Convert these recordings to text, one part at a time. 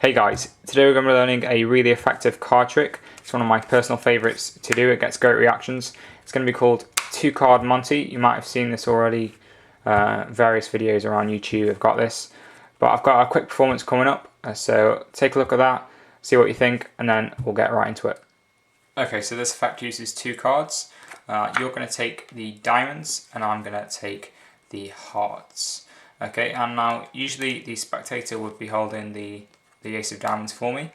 Hey guys, today we're going to be learning a really effective card trick. It's one of my personal favourites to do, it gets great reactions. It's going to be called 2-card Monte. You might have seen this already, various videos around YouTube have got this. But I've got a quick performance coming up, so take a look at that, see what you think, and then we'll get right into it. Okay, so this effect uses 2 cards. You're going to take the diamonds and I'm going to take the hearts. Okay, and now usually the spectator would be holding the ace of diamonds for me.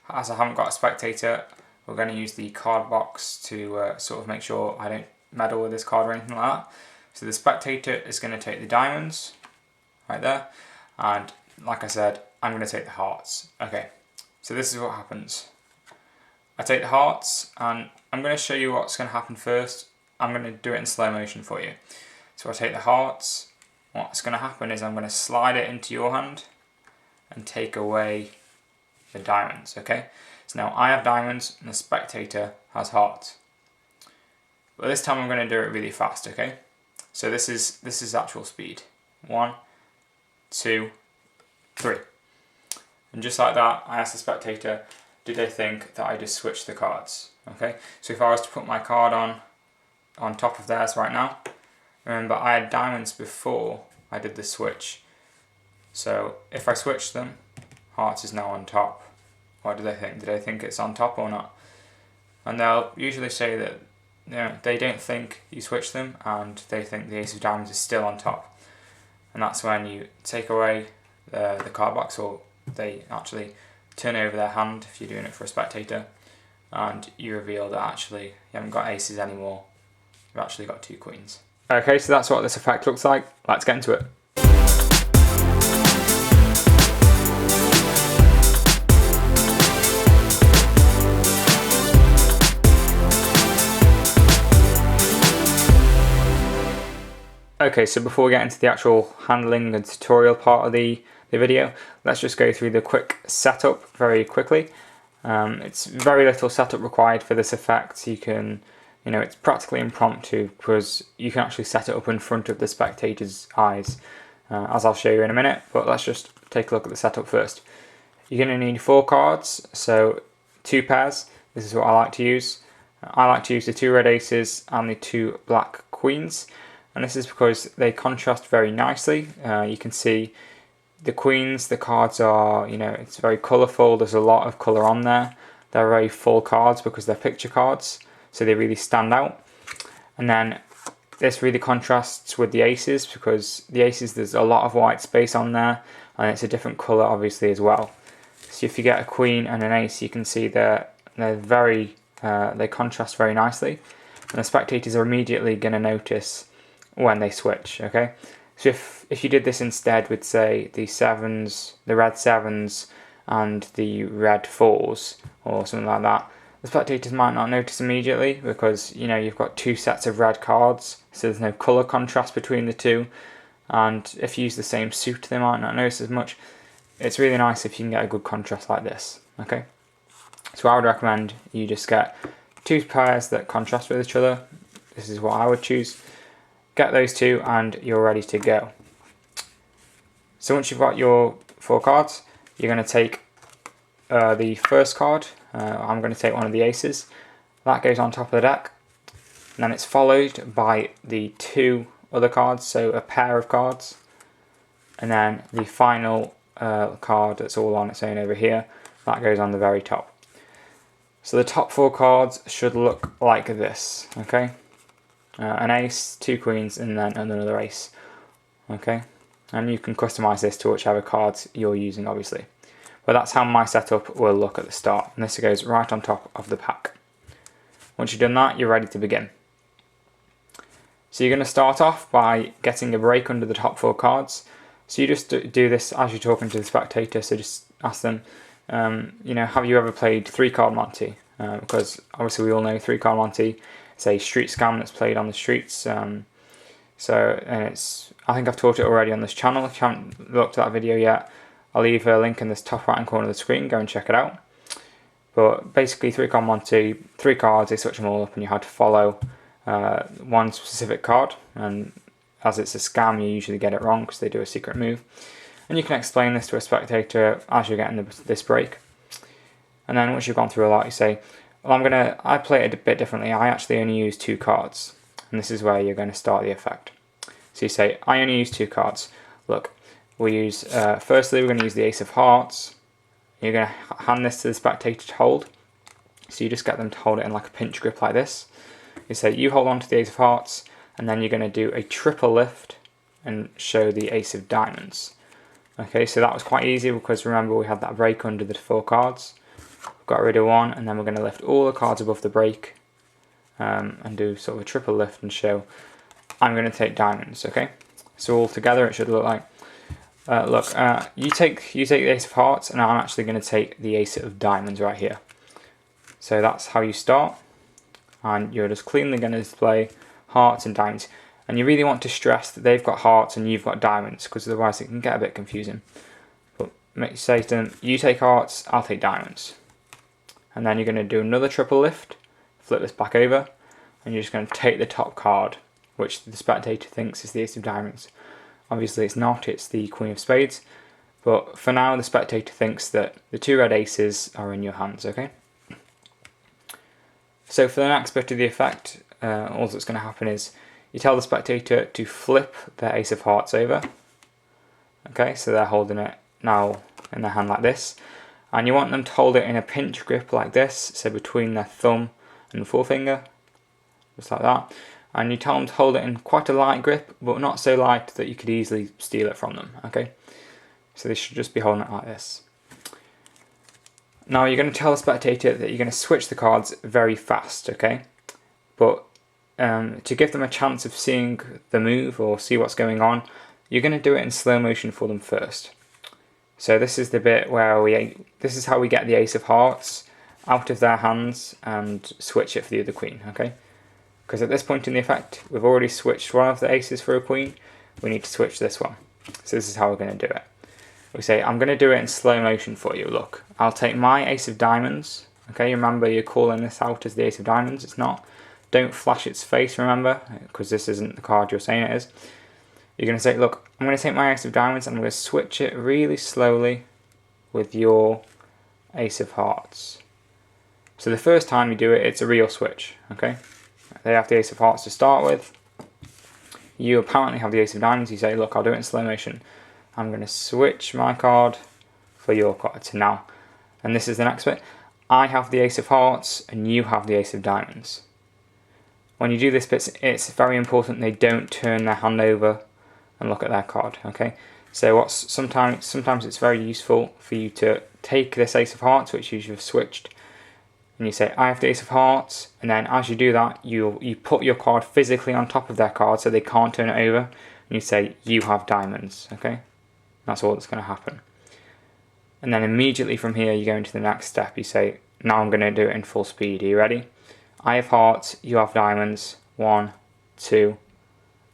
As I haven't got a spectator, we're going to use the card box to sort of make sure I don't meddle with this card or anything like that. So the spectator is going to take the diamonds, right there, and like I said, I'm going to take the hearts. Okay, so this is what happens. I take the hearts, and I'm going to show you what's going to happen first. I'm going to do it in slow motion for you. So I take the hearts, what's going to happen is I'm going to slide it into your hand and take away the diamonds, okay? So now I have diamonds and the spectator has hearts. But this time I'm going to do it really fast, okay? So this is actual speed. 1, 2, 3. And just like that, I asked the spectator, did they think that I just switched the cards? Okay? So if I was to put my card on top of theirs right now, remember I had diamonds before I did the switch. So if I switch them, hearts is now on top. What do they think? Do they think it's on top or not? And they'll usually say that they don't think you switch them and they think the ace of diamonds is still on top. And that's when you take away the card box, or they actually turn over their hand if you're doing it for a spectator, and you reveal that actually you haven't got aces anymore, you've actually got 2 queens. Okay, so that's what this effect looks like. Let's get into it. Okay, so before we get into the actual handling and tutorial part of the video, let's just go through the quick setup very quickly. It's very little setup required for this effect. You can, it's practically impromptu because you can actually set it up in front of the spectator's eyes, as I'll show you in a minute, but let's just take a look at the setup first. You're going to need 4 cards, so 2 pairs. This is what I like to use. I like to use the 2 red aces and the 2 black queens. And this is because they contrast very nicely. You can see the queens, the cards are, it's very colourful, there's a lot of colour on there. They're very full cards because they're picture cards, so they really stand out. And then this really contrasts with the aces, because the aces, there's a lot of white space on there, and it's a different colour obviously as well. So if you get a queen and an ace, you can see they're very, they contrast very nicely. And the spectators are immediately going to notice when they switch, okay? So if you did this instead with, say, the sevens, the red sevens and the red fours or something like that, the spectators might not notice immediately because, you've got 2 sets of red cards, so there's no colour contrast between the 2, and if you use the same suit they might not notice as much. It's really nice if you can get a good contrast like this, okay? So I would recommend you just get 2 pairs that contrast with each other. This is what I would choose. Get those 2 and you're ready to go. So once you've got your 4 cards, you're going to take the first card. I'm going to take one of the aces. That goes on top of the deck. And then it's followed by the 2 other cards, so a pair of cards. And then the final card that's all on its own over here, that goes on the very top. So the top 4 cards should look like this, okay? An ace, 2 queens, and then another ace. Okay, and you can customize this to whichever cards you're using, obviously. But that's how my setup will look at the start, and this goes right on top of the pack. Once you've done that, you're ready to begin. So you're going to start off by getting a break under the top 4 cards. So you just do this as you're talking to the spectator. So just ask them, have you ever played 3-card Monte? Because obviously we all know 3-card Monte. It's a street scam that's played on the streets. And I think I've taught it already on this channel. If you haven't looked at that video yet, I'll leave a link in this top right hand corner of the screen. Go and check it out. But basically 3-card Monte, 3 cards, they switch them all up and you have to follow one specific card. And as it's a scam, you usually get it wrong because they do a secret move. And you can explain this to a spectator as you're getting this break. And then once you've gone through a lot, you say, well, I play it a bit differently. I actually only use 2 cards. And this is where you're going to start the effect. So you say, I only use 2 cards. Look, we'll use, firstly, we're going to use the Ace of Hearts. You're going to hand this to the spectator to hold. So you just get them to hold it in like a pinch grip like this. You say, you hold on to the Ace of Hearts, and then you're going to do a triple lift and show the Ace of Diamonds. Okay, so that was quite easy because remember we had that break under the 4 cards. Got rid of 1, and then we're going to lift all the cards above the break and do sort of a triple lift and show I'm going to take diamonds. Okay, so all together it should look like you take the Ace of Hearts, and I'm actually going to take the Ace of Diamonds right here. So that's how you start, and you're just cleanly going to display hearts and diamonds. And you really want to stress that they've got hearts and you've got diamonds, because otherwise it can get a bit confusing. But say to them, you take hearts, I'll take diamonds. And then you're going to do another triple lift, flip this back over, and you're just going to take the top card, which the spectator thinks is the Ace of Diamonds. Obviously it's not, it's the Queen of Spades. But for now the spectator thinks that the 2 red aces are in your hands, okay? So for the next bit of the effect, all that's going to happen is you tell the spectator to flip their Ace of Hearts over. Okay, so they're holding it now in their hand like this. And you want them to hold it in a pinch grip like this, so between their thumb and forefinger, just like that. And you tell them to hold it in quite a light grip, but not so light that you could easily steal it from them, okay? So they should just be holding it like this. Now you're going to tell the spectator that you're going to switch the cards very fast, okay? But to give them a chance of seeing the move or see what's going on, you're going to do it in slow motion for them first. So this is the bit where this is how we get the Ace of Hearts out of their hands and switch it for the other queen, okay? Because at this point in the effect, we've already switched one of the aces for a queen, we need to switch this one. So this is how we're going to do it. We say, I'm going to do it in slow motion for you, look. I'll take my Ace of Diamonds, okay? Remember, you're calling this out as the Ace of Diamonds, it's not. Don't flash its face, remember, because this isn't the card you're saying it is. You're going to say, look, I'm going to take my Ace of Diamonds and I'm going to switch it really slowly with your Ace of Hearts. So the first time you do it, it's a real switch, okay? They have the Ace of Hearts to start with. You apparently have the Ace of Diamonds. You say, look, I'll do it in slow motion. I'm going to switch my card for your card. So now, and this is the next bit. I have the Ace of Hearts and you have the Ace of Diamonds. When you do this bit, it's very important they don't turn their hand over and look at their card, okay? So sometimes it's very useful for you to take this Ace of Hearts, which you should have switched, and you say, I have the Ace of Hearts, and then as you do that, you put your card physically on top of their card so they can't turn it over, and you say, you have diamonds, okay? That's all that's going to happen. And then immediately from here, you go into the next step. You say, now I'm going to do it in full speed. Are you ready? I have hearts, you have diamonds. 1, 2,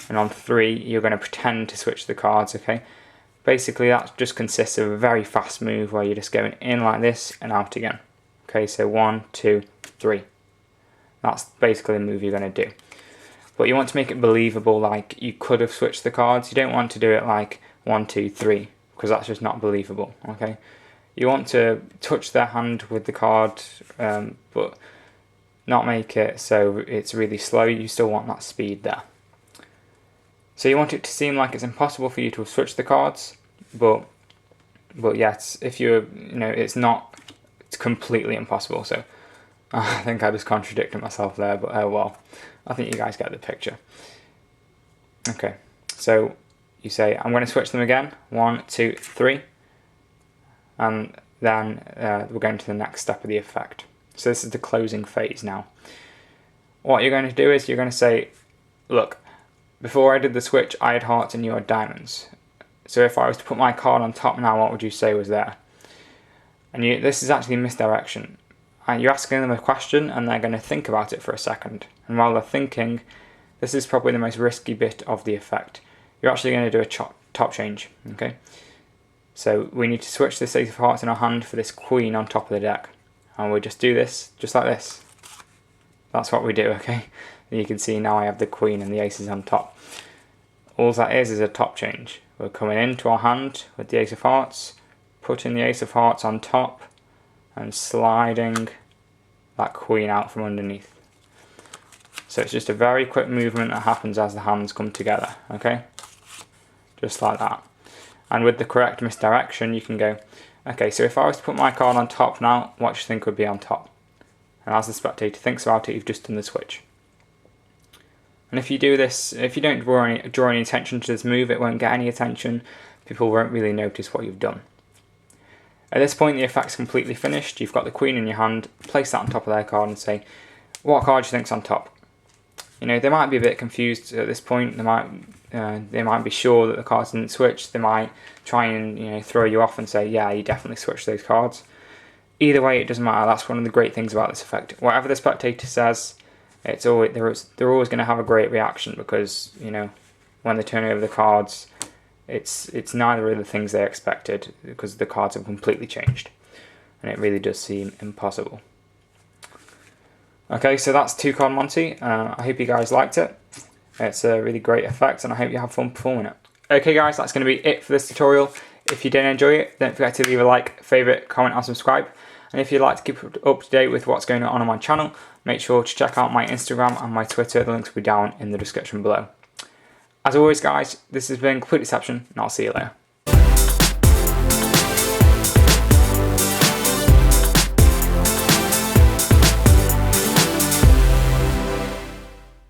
and on 3, you're going to pretend to switch the cards, okay? Basically, that just consists of a very fast move where you're just going in like this and out again. Okay, so 1, 2, 3. That's basically the move you're going to do. But you want to make it believable, like you could have switched the cards. You don't want to do it like 1, 2, 3, because that's just not believable, okay? You want to touch their hand with the card, but not make it so it's really slow. You still want that speed there. So you want it to seem like it's impossible for you to have switched the cards, but yes, if it's not, it's completely impossible. So I think I just contradicted myself there, but oh well, I think you guys get the picture. Okay, so you say, I'm going to switch them again, 1, 2, 3, and then we're going to the next step of the effect. So this is the closing phase now. What you're going to do is you're going to say, look, before I did the switch, I had hearts and you had diamonds. So if I was to put my card on top now, what would you say was there? And this is actually misdirection. And you're asking them a question and they're going to think about it for a second. And while they're thinking, this is probably the most risky bit of the effect. You're actually going to do a top change, okay? So we need to switch this Ace of Hearts in our hand for this Queen on top of the deck. And we just do this, just like this. That's what we do, okay? And you can see now I have the Queen and the aces on top. all that is a top change. We're coming into our hand with the Ace of Hearts, putting the Ace of Hearts on top, and sliding that Queen out from underneath. So it's just a very quick movement that happens as the hands come together, okay? Just like that. And with the correct misdirection, you can go, okay, so if I was to put my card on top now, what do you think would be on top? And as the spectator thinks about it, you've just done the switch. And if you do this, if you don't draw any attention to this move, it won't get any attention. People won't really notice what you've done. At this point, the effect's completely finished. You've got the Queen in your hand. Place that on top of their card and say, what card do you think's on top? You know, they might be a bit confused at this point. They might be sure that the cards didn't switch. They might try and throw you off and say, yeah, you definitely switched those cards. Either way, it doesn't matter. That's one of the great things about this effect. Whatever the spectator says, they're always going to have a great reaction, because when they turn over the cards, it's neither of the things they expected, because the cards have completely changed, and it really does seem impossible. Okay, so that's 2-card Monte. I hope you guys liked it. It's a really great effect, and I hope you have fun performing it. Okay guys, that's going to be it for this tutorial. If you did enjoy it, don't forget to leave a like, favourite, comment and subscribe. And if you'd like to keep up to date with what's going on my channel, make sure to check out my Instagram and my Twitter. The links will be down in the description below. As always guys, this has been Complete Deception, and I'll see you later.